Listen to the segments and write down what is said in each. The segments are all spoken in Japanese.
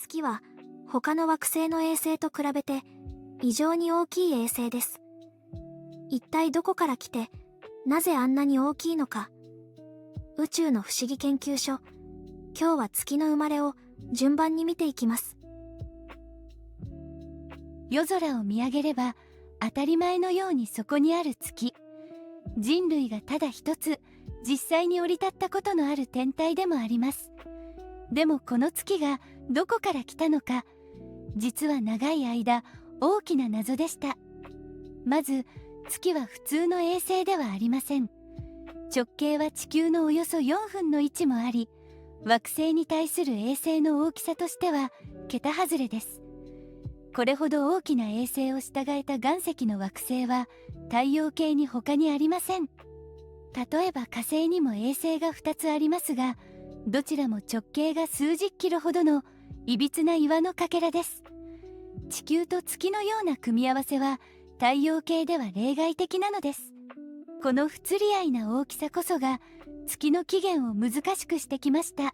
月は他の惑星の衛星と比べて異常に大きい衛星です。一体どこから来て、なぜあんなに大きいのか。宇宙の不思議研究所、今日は月の生まれを順番に見ていきます。夜空を見上げれば当たり前のようにそこにある月。人類がただ一つ実際に降り立ったことのある天体でもあります。でもこの月がどこから来たのか、実は長い間大きな謎でした。まず月は普通の衛星ではありません。直径は地球のおよそ4分の1もあり、惑星に対する衛星の大きさとしては桁外れです。これほど大きな衛星を従えた岩石の惑星は太陽系に他にありません。例えば火星にも衛星が2つありますが、どちらも直径が数十キロほどのいびつな岩のかけらです。地球と月のような組み合わせは太陽系では例外的なのです。この不釣り合いな大きさこそが月の起源を難しくしてきました。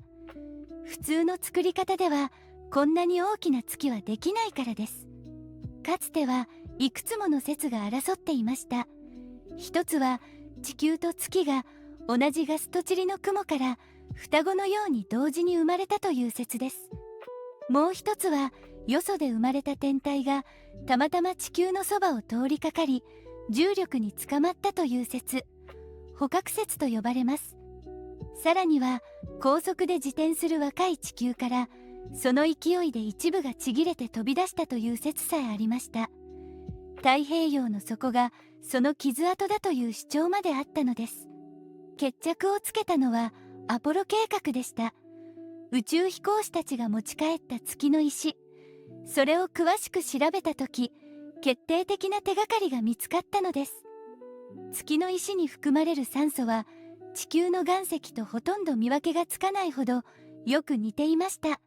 普通の作り方ではこんなに大きな月はできないからです。かつてはいくつもの説が争っていました。一つは地球と月が同じガスと塵の雲から双子のように同時に生まれたという説です。もう一つはよそで生まれた天体がたまたま地球のそばを通りかかり重力につかまったという説、捕獲説と呼ばれます。さらには高速で自転する若い地球からその勢いで一部がちぎれて飛び出したという説さえありました。太平洋の底がその傷跡だという主張まであったのです。決着をつけたのはアポロ計画でした。宇宙飛行士たちが持ち帰った月の石、それを詳しく調べた時、決定的な手がかりが見つかったのです。月の石に含まれる酸素は地球の岩石とほとんど見分けがつかないほどよく似ていました。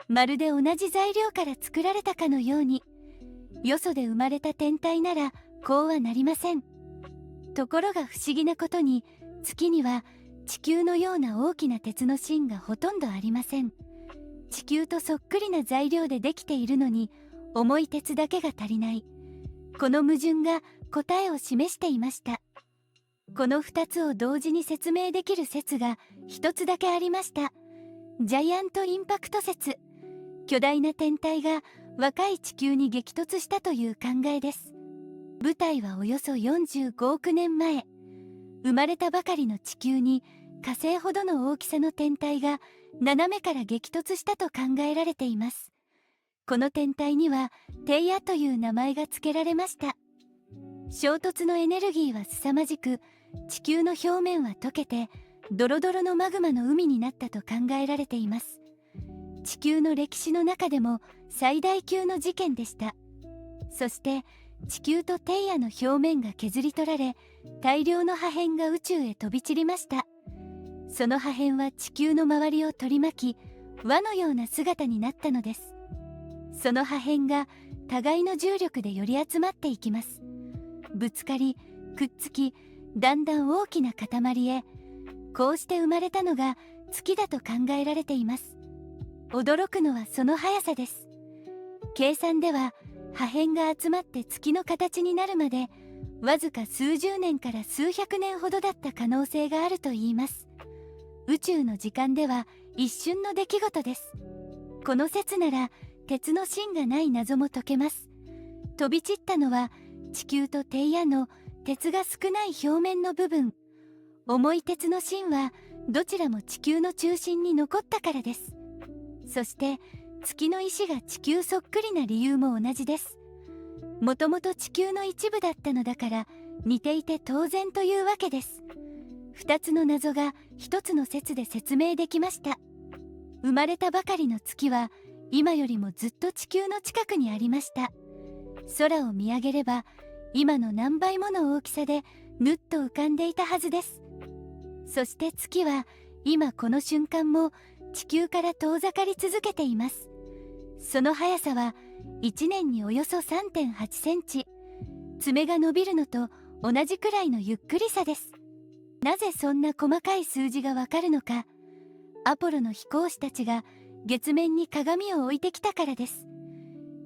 まるで同じ材料から作られたかのように。よそで生まれた天体ならこうはなりません。ところが不思議なことに、月には地球のような大きな鉄の芯がほとんどありません。地球とそっくりな材料でできているのに重い鉄だけが足りない。この矛盾が答えを示していました。この2つを同時に説明できる説が一つだけありました。ジャイアントインパクト説。巨大な天体が若い地球に激突したという考えです。舞台はおよそ45億年前、生まれたばかりの地球に火星ほどの大きさの天体が斜めから激突したと考えられています。この天体にはテイアという名前が付けられました。衝突のエネルギーは凄まじく、地球の表面は溶けてドロドロのマグマの海になったと考えられています。地球の歴史の中でも最大級の事件でした。そして地球とテイアの表面が削り取られ、大量の破片が宇宙へ飛び散りました。その破片は地球の周りを取り巻き、輪のような姿になったのです。その破片が互いの重力でより集まっていきます。ぶつかりくっつき、だんだん大きな塊へ。こうして生まれたのが月だと考えられています。驚くのはその速さです。計算では破片が集まって月の形になるまでわずか数十年から数百年ほどだった可能性があるといいます。宇宙の時間では一瞬の出来事です。この説なら鉄の芯がない謎も解けます。飛び散ったのは地球とテイアの鉄が少ない表面の部分。重い鉄の芯はどちらも地球の中心に残ったからです。そして月の石が地球そっくりな理由も同じです。もともと地球の一部だったのだから似ていて当然というわけです。2つの謎が1つの説で説明できました。生まれたばかりの月は今よりもずっと地球の近くにありました。空を見上げれば今の何倍もの大きさでぬっと浮かんでいたはずです。そして月は今この瞬間も地球から遠ざかり続けています。その速さは1年におよそ 3.8 センチ。爪が伸びるのと同じくらいのゆっくりさです。なぜそんな細かい数字がわかるのか。アポロの飛行士たちが月面に鏡を置いてきたからです。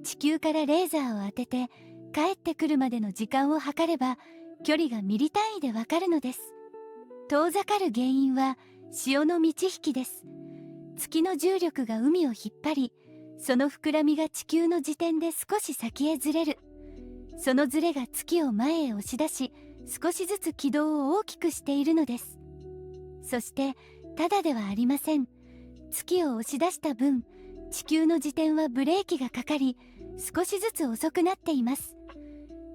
地球からレーザーを当てて帰ってくるまでの時間を測れば距離がミリ単位でわかるのです。遠ざかる原因は潮の満ち引きです。月の重力が海を引っ張り、その膨らみが地球の時点で少し先へずれる。そのずれが月を前へ押し出し、少しずつ軌道を大きくしているのです。そしてただではありません。月を押し出した分、地球の自転はブレーキがかかり、少しずつ遅くなっています。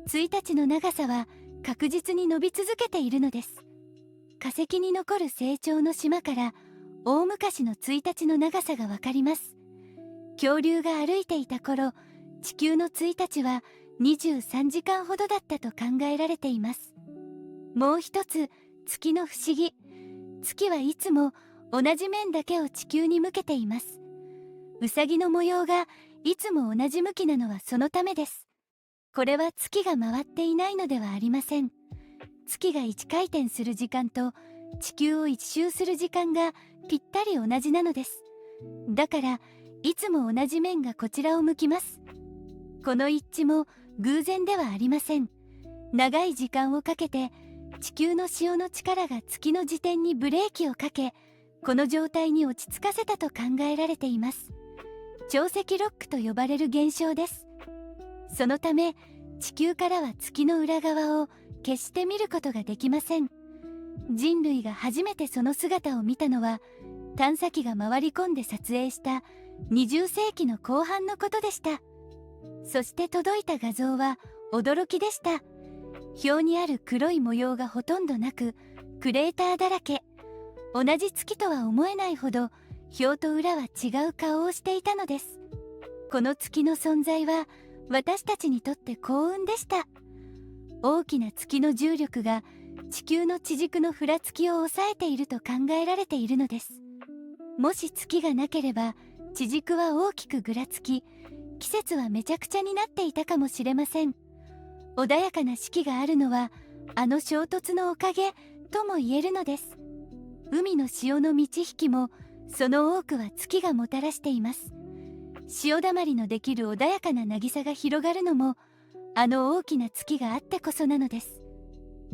1日の長さは確実に伸び続けているのです。化石に残る成長の島から大昔の1日の長さがわかります。恐竜が歩いていた頃、地球の1日は23時間ほどだったと考えられています。もう一つ、月の不思議。月はいつも同じ面だけを地球に向けています。ウサギの模様がいつも同じ向きなのはそのためです。これは月が回っていないのではありません。月が1回転する時間と地球を1周する時間がぴったり同じなのです。だからいつも同じ面がこちらを向きます。この一致も偶然ではありません。長い時間をかけて地球の潮の力が月の自転にブレーキをかけ、この状態に落ち着かせたと考えられています。潮汐ロックと呼ばれる現象です。そのため地球からは月の裏側を決して見ることができません。人類が初めてその姿を見たのは探査機が回り込んで撮影した20世紀の後半のことでした。そして届いた画像は驚きでした。表にある黒い模様がほとんどなく、クレーターだらけ。同じ月とは思えないほど表と裏は違う顔をしていたのです。この月の存在は私たちにとって幸運でした。大きな月の重力が地球の地軸のふらつきを抑えていると考えられているのです。もし月がなければ地軸は大きくぐらつき、季節はめちゃくちゃになっていたかもしれません。穏やかな四季があるのはあの衝突のおかげとも言えるのです。海の潮の満ち引きもその多くは月がもたらしています。潮だまりのできる穏やかな渚が広がるのもあの大きな月があってこそなのです。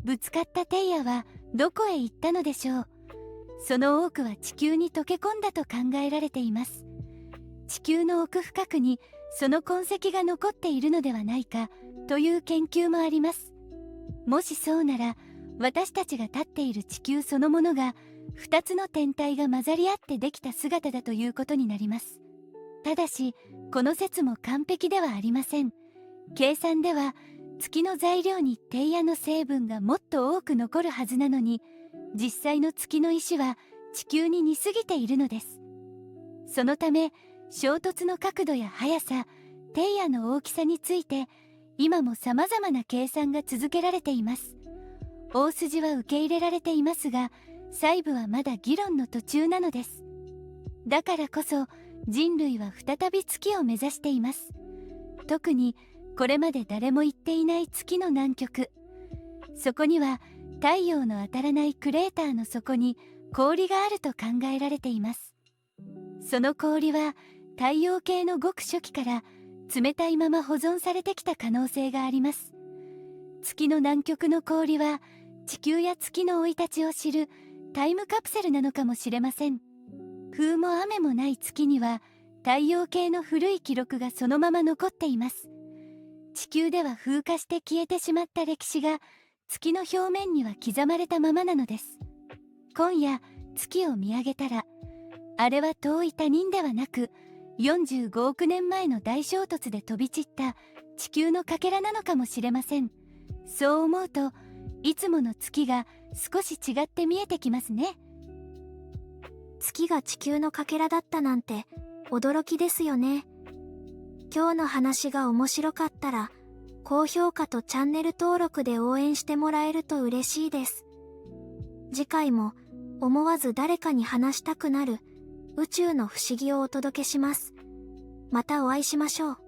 ぶつかったテイヤはどこへ行ったのでしょう。その多くは地球に溶け込んだと考えられています。地球の奥深くにその痕跡が残っているのではないかという研究もあります。もしそうなら私たちが立っている地球そのものが2つの天体が混ざり合ってできた姿だということになります。ただしこの説も完璧ではありません。計算では月の材料にテイヤの成分がもっと多く残るはずなのに、実際の月の石は地球に似すぎているのです。そのため衝突の角度や速さ、テイヤの大きさについて今も様々な計算が続けられています。大筋は受け入れられていますが、細部はまだ議論の途中なのです。だからこそ人類は再び月を目指しています。特にこれまで誰も行っていない月の南極。そこには太陽の当たらないクレーターの底に氷があると考えられています。その氷は太陽系のごく初期から冷たいまま保存されてきた可能性があります。月の南極の氷は地球や月の生い立ちを知るタイムカプセルなのかもしれません。風も雨もない月には太陽系の古い記録がそのまま残っています。地球では風化して消えてしまった歴史が月の表面には刻まれたままなのです。今夜月を見上げたら、あれは遠い他人ではなく45億年前の大衝突で飛び散った地球のかけらなのかもしれません。そう思うといつもの月が少し違って見えてきますね。月が地球のかけらだったなんて驚きですよね。今日の話が面白かったら高評価とチャンネル登録で応援してもらえると嬉しいです。次回も思わず誰かに話したくなる宇宙の不思議をお届けします。またお会いしましょう。